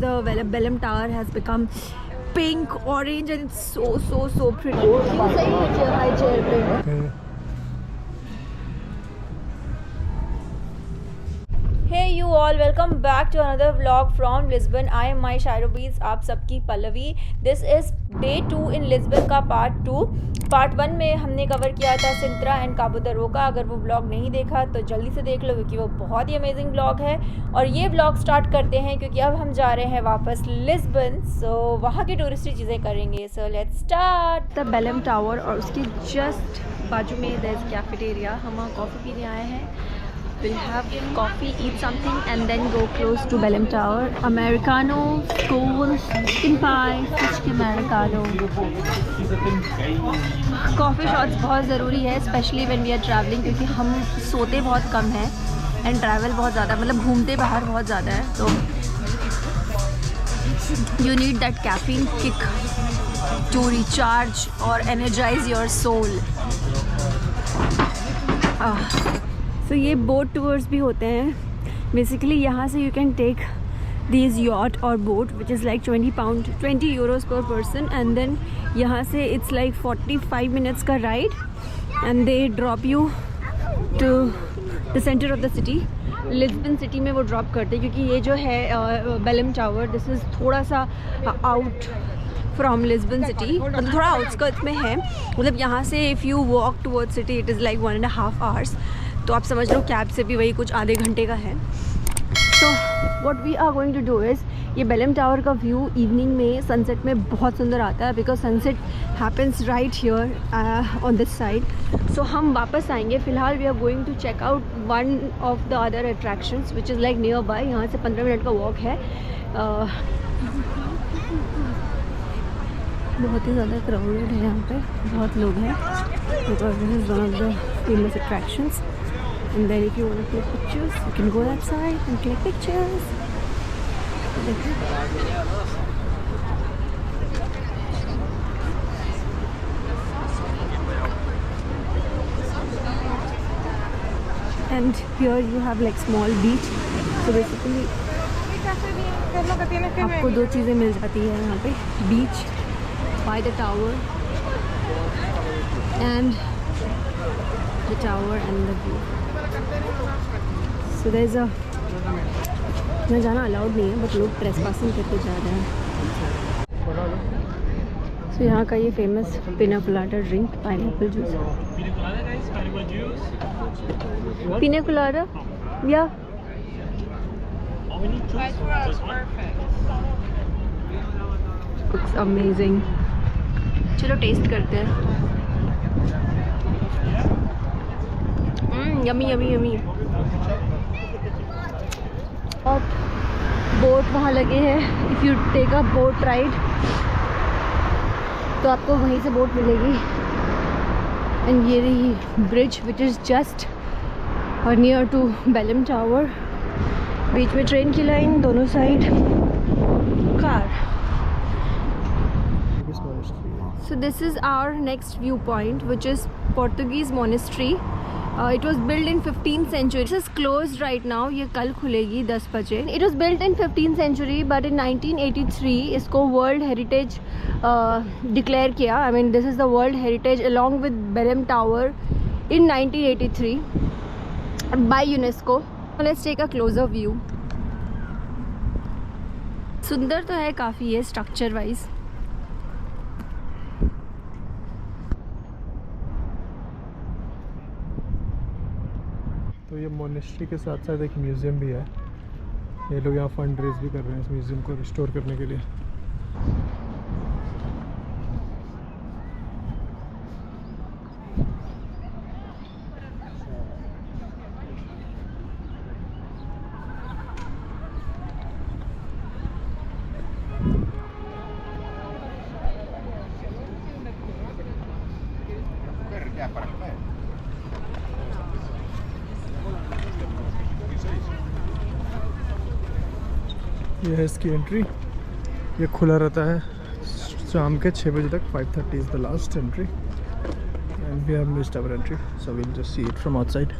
The Belem Tower has become pink, orange, and it's so pretty. Hey you all, welcome back to another vlog from Lisbon. I am my Shairobies, आप सबकी Pallavi. This is day 2 in Lisbon का part 2. Part 1 में हमने cover किया था सिंत्रा and Cabo the रोका. अगर वो व्लॉग नहीं देखा तो जल्दी से देख लो क्योंकि वो बहुत ही अमेजिंग व्लॉग है. और ये व्लॉग स्टार्ट करते हैं क्योंकि अब हम जा रहे हैं वापस लिस्बन. सो वहाँ की टूरिस्टी चीज़ें करेंगे. So let's start. The Belem Tower और उसके जस्ट बाजू में देयर इज कैफेटेरिया. हम वहाँ कॉफ़ी पीने आए हैं. We'll have coffee, eat something and then go close to Belem Tower. Americano, scones, chicken pie, fish Americano. Coffee shots बहुत ज़रूरी है especially when we are traveling क्योंकि हम सोते बहुत कम हैं and travel बहुत ज़्यादा मतलब घूमते बाहर बहुत ज़्यादा है. तो you need that caffeine kick to recharge or energize your soul. So ये बोट टूर्स भी होते हैं बेसिकली. यहाँ से you can take this yacht और boat which is like 20 euros पर पर्सन एंड देन यहाँ से इट्स लाइक 45 मिनट्स का ride and they drop you to the centre of the city. Lisbon city में वो ड्रॉप करते हैं क्योंकि ये जो है बेलम टावर दिस इज़ थोड़ा सा आउट फ्रॉम लिस्बन सिटी. मतलब थोड़ा आउटस्कर्ट्स में है. मतलब यहाँ से if you walk towards city it is like 1.5 hours. तो आप समझ लो कैब से भी वही कुछ आधे घंटे का है. तो what we are going to do is ये बेलम टावर का व्यू इवनिंग में सनसेट में बहुत सुंदर आता है because sunset happens right here on this side. So हम वापस आएंगे. फ़िलहाल we are going to check out one of the other attractions which is like nearby. यहाँ से 15 मिनट का वॉक है. बहुत ही ज़्यादा क्राउडेड है यहाँ पे. बहुत लोग हैं because this is one of the famous attractions. And then if you want to click pictures, you can go that side and click pictures. And here you have like small beach. So basically आपको दो चीज़ें मिल जाती है यहाँ पे. Beach by the tower and the tower and the view. So there's a मैं जाना allowed नहीं है बट लोग ट्रेसपासिंग करके जा रहे हैं. So यहाँ का ये famous pina colada drink pineapple juice. Pina colada या looks amazing. चलो टेस्ट करते हैं. Yummy yummy yummy. और बोट वहाँ लगे हैं. If you take a boat ride तो आपको वहीं से बोट मिलेगी. एंड ये रही bridge which is just near to Belem Tower. बीच में ट्रेन की लाइन, दोनों side car. So this is our next viewpoint which is Portuguese monastery. It was built in 15th century. This is closed right now. ये कल खुलेगी 10 बजे. It was built in 15th century but in 1983 इसको World Heritage declare किया. I mean this is the World Heritage along with Belem Tower in 1983 by UNESCO. Let's take a closer view. सुंदर तो है काफ़ी है स्ट्रक्चर वाइज. तो ये monastery के साथ साथ एक म्यूज़ियम भी है. ये लोग यहाँ फंड रेज भी कर रहे हैं इस म्यूज़ियम को रिस्टोर करने के लिए. ये है इसकी एंट्री. ये खुला रहता है शाम के 6 बजे तक. 5:30 is the last entry and we have missed our entry so we will just see it from outside.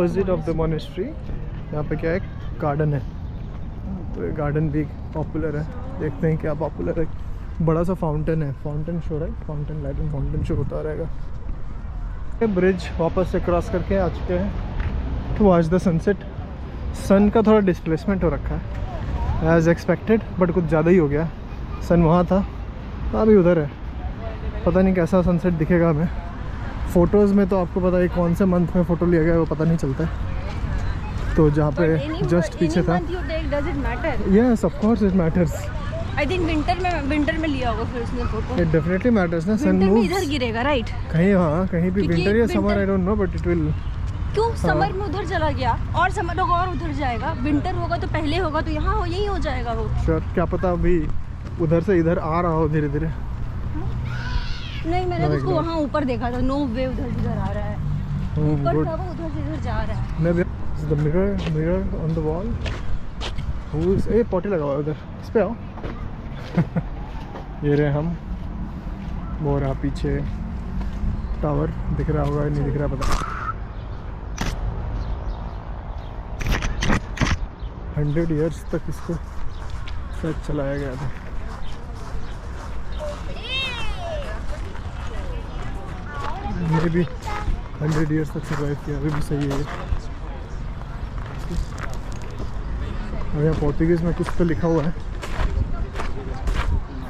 Opposite of the monastery यहाँ पे क्या है, गार्डन है। तो ये गार्डन भी पॉपुलर है, देखते हैं क्या पॉपुलर है। बड़ा सा फाउंटेन है, फाउंटेन शो है, fountain light and fountain show होता रहेगा। ब्रिज वापस से क्रॉस करके आ चुके हैं टू वॉच द सनसेट। सन का थोड़ा डिस्प्लेसमेंट हो रखा है एज एक्सपेक्टेड, बट कुछ ज़्यादा ही हो गया। सन वहाँ था, अभी उधर है। पता नहीं कैसा सनसेट दिखेगा हमें। फ़ोटोज़ में तो आपको पता है कौन से मंथ में फ़ोटो लिया गया है वो पता नहीं चलता है। तो जहाँ पे जस्ट पीछे था, yes of course it matters. I think winter में लिया होगा फिर उसने फोटो। इट डेफिनेटली मैटर्स ना, सन मूव्स इधर गिरेगा राइट कहीं, हाँ कहीं भी, विंटर या summer I don't know, but it will. क्यों समर में उधर चला गया और समर होगा और उधर जाएगा, विंटर होगा तो पहले होगा तो यहाँ हो, यही हो जाएगा वो। श्योर, क्या पता अभी उधर से इधर आ रहा हो धीरे धीरे। नहीं, मैंने तो उसको वहाँ ऊपर देखा था। नो वे उधर आ रहा है, ऊपर था वो, उधर से इधर जा रहा है। मैं the mirror on the wall, who's a potty लगा हुआ है उधर, इस पे आओ। ये रहे हम, वो रहा पीछे टावर, दिख रहा होगा नहीं दिख रहा पता। 100 ईयर्स तक इसको शायद चलाया गया था। मे भी 100 ईयर्स तक सर्वाइव किया, अभी भी सही है ये। और यहाँ पोर्तुगीज़ में कुछ तो लिखा हुआ है,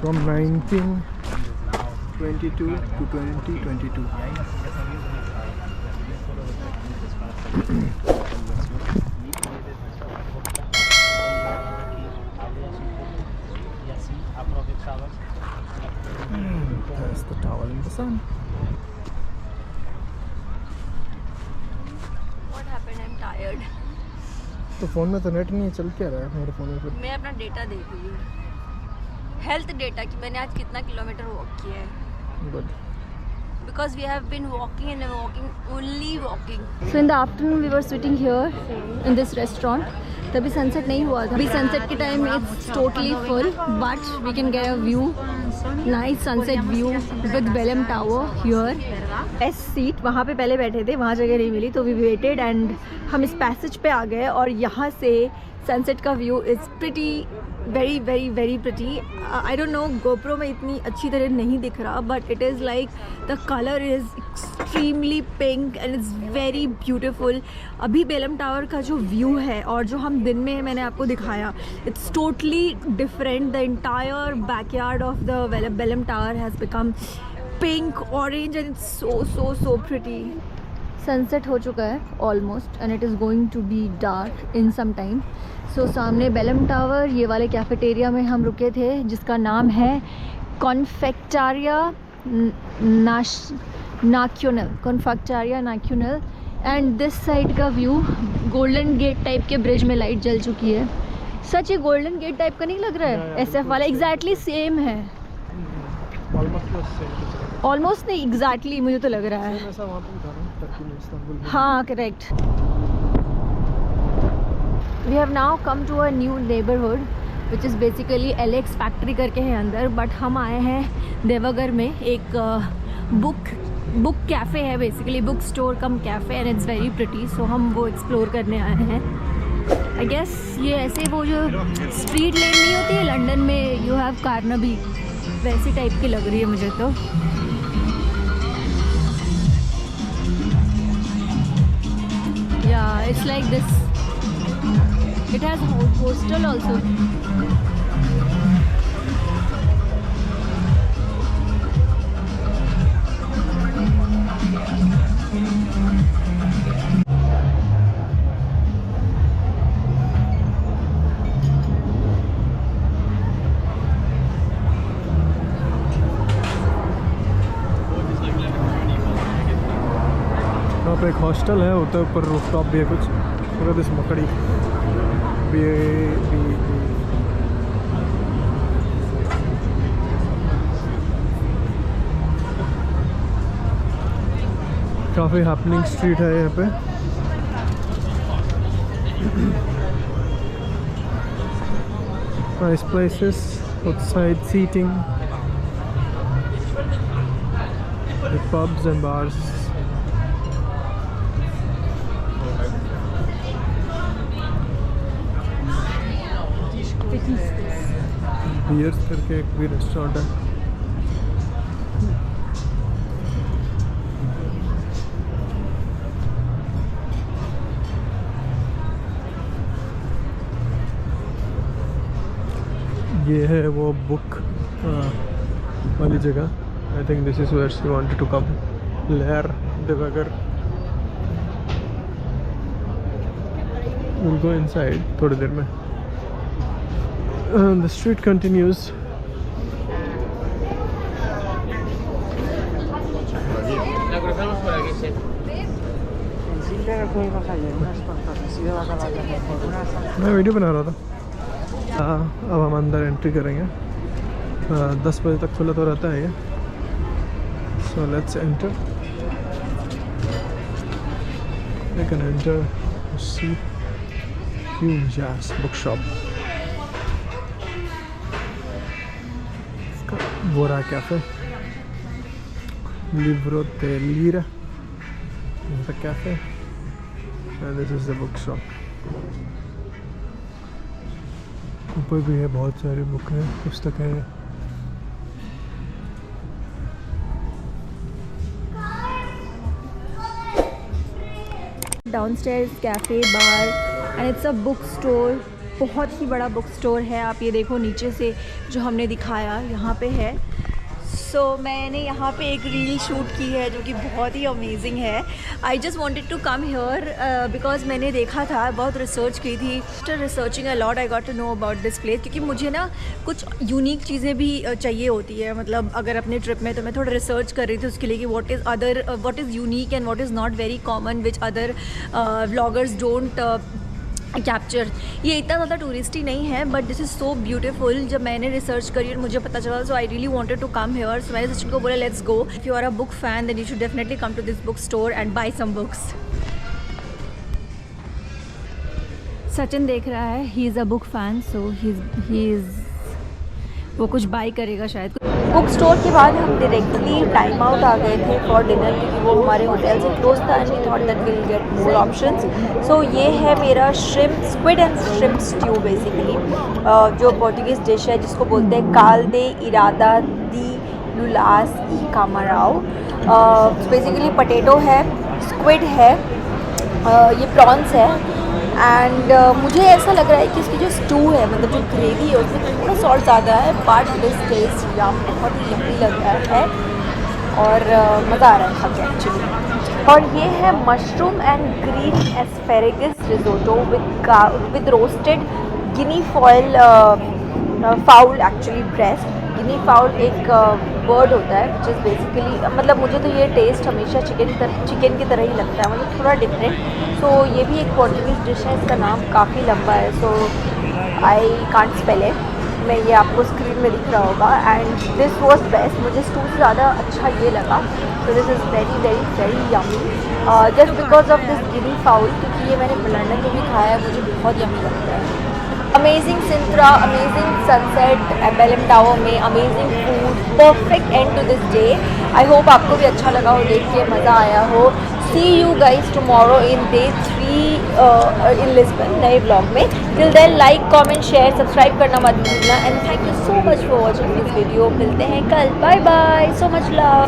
from 1922 to 2022। That's the tower in the sun. What happened? I'm tired. तो फ़ोन में तो नेट नहीं है, चल क्या रहा है मेरे फ़ोन में फिर? मैं अपना डेटा देख रही हूँ, हेल्थ डेटा, कि मैंने आज कितना किलोमीटर वॉक किया है। Good. Because we have been walking and walking, only walking. So in the afternoon we were sitting here in this restaurant. तभी सनसेट नहीं हुआ था। अभी सनसेट के time it's totally full, but we can get a view, nice sunset view with Belem Tower here. Best seat वहाँ पे पहले बैठे थे, वहाँ जगह नहीं मिली तो वी वेटेड एंड हम इस पैसेज पे आ गए और यहाँ से सनसेट का view is pretty, very very very pretty. I don't know, GoPro में इतनी अच्छी तरह नहीं दिख रहा, but it is like the colour is extremely pink and it's very beautiful. अभी बेलम टावर का जो व्यू है और जो हम दिन में मैंने आपको दिखाया, it's totally different. The entire backyard of the Belem Tower has become pink orange and it's so so so pretty. Sunset हो चुका है almost and it is going to be dark in some time. So सामने Belem tower, ये वाले cafeteria में हम रुके थे जिसका नाम है कॉन्फेक्टारिया नाक्यूनल। एंड दिस साइड का व्यू, गोल्डन गेट टाइप के ब्रिज में लाइट जल चुकी है। सच ये गोल्डन गेट टाइप का नहीं लग रहा है? SF वाला एग्जैक्टली सेम है, ऑलमोस्ट नहीं एग्जैक्टली मुझे तो लग रहा है। हाँ correct. We have now come to a new neighbourhood which is basically LX factory करके है अंदर, बट हम आए हैं देवघर में। एक बुक कैफ़े है, basically book store cum cafe and it's very pretty. So हम वो एक्सप्लोर करने आए हैं। आई गेस ये ऐसे वो जो स्ट्रीट लेन नहीं होती है लंदन में, यू हैव कार्नबी, वैसी टाइप की लग रही है मुझे तो। Yeah, it's like this. It has hostel also. यहाँ पे एक हॉस्टल है, होता है ऊपर रूफटॉप भी है कुछ। पूरा दिस मकड़ी काफ़ी हैपनिंग स्ट्रीट है यहाँ पे। Nice places, outside seating, the pubs and bars. Beers करके एक भी रेस्टोरेंट है। ये है वो बुक वाली जगह। I think this is where she wanted to come. Ler Devagar. Will go inside थोड़ी देर में। The street continues. La cruzamos por aquí, sí. En Silvia recogimos ayer unas tortas así de bacalao por unas... मैं video बना रहा था। अब हम अंदर एंट्री करेंगे। 10 बजे तक खुला तो रहता है ये। So let's enter. We can enter see huge ass bookshop. Bora Cafe, Livro de Lira is the cafe, and this is the bookshop. ऊपर भी है, बहुत सारी बुक हैं, पुस्तक है। Downstairs cafe bar and it's a book store. बहुत ही बड़ा बुक स्टोर है। आप ये देखो नीचे से जो हमने दिखाया यहाँ पे है। सो मैंने यहाँ पे एक रील शूट की है जो कि बहुत ही अमेजिंग है। I just wanted to come here because मैंने देखा था, बहुत रिसर्च की थी। After researching a lot I got to know about this place, क्योंकि मुझे ना कुछ यूनिक चीज़ें भी चाहिए होती है। मतलब अगर अपने ट्रिप में, तो मैं थोड़ा रिसर्च कर रही थी उसके लिए कि what is unique and what is not very common which other vloggers don't capture. ये इतना ज़्यादा टूरिस्टी नहीं है, but this is so beautiful. जब मैंने रिसर्च करी और मुझे पता चला, so I really wanted to come here. So मैंने सचिन को बोला let's go, if you are a book fan then you should definitely come to this book store and buy some books. Sachin देख रहा है, he is a book fan, so he is वो कुछ bye करेगा शायद। बुक स्टोर के बाद हम डायरेक्टली टाइम आउट आ गए थे फॉर डिनर, क्योंकि वो हमारे होटल से क्लोज था and we thought that will get more options. So ये है मेरा squid and shrimp stew basically, जो पोर्टुगीज़ डिश है जिसको बोलते हैं काल दे इरादा दी लुलास ई कामाराओ। बेसिकली पटेटो है, स्क्विड है, ये प्रॉन्स है एंड मुझे ऐसा लग रहा है कि इसकी जो स्टू है, मतलब जो ग्रेवी है उसमें थोड़ा सॉल्ट ज़्यादा है, बट दिस टेस्ट या बहुत ही यम्मी लग रहा है और मज़ा आ रहा है खा के एक्चुअली। और ये है mushroom and green asparagus risotto with roasted Guinea fall foul actually breast. Guinea foul एक बर्ड होता है विच इज़ बेसिकली, मतलब मुझे तो ये टेस्ट हमेशा चिकन की तरह ही लगता है, मतलब थोड़ा डिफरेंट। सो ये भी एक पोर्टुगीज़ डिश है, इसका नाम काफ़ी लंबा है, सो आई कांट स्पेल इट। मैं ये आपको स्क्रीन में दिख रहा होगा। एंड दिस वॉज बेस्ट, मुझे स्टू से ज़्यादा अच्छा ये लगा। So this is very very very yummy just because of this Guinea foul, क्योंकि ये मैंने लंदन में भी खाया है, मुझे बहुत यम्मी लगता है। Amazing Sintra, amazing sunset Belem tower में, amazing food, perfect end to this day. I hope आपको भी अच्छा लगा हो, देख के मज़ा आया हो। See you guys tomorrow in day 3 in Lisbon नए ब्लॉग में। Till then like comment share subscribe करना मत भूलना and thank you so much for watching this video. मिलते हैं कल, bye bye, so much love.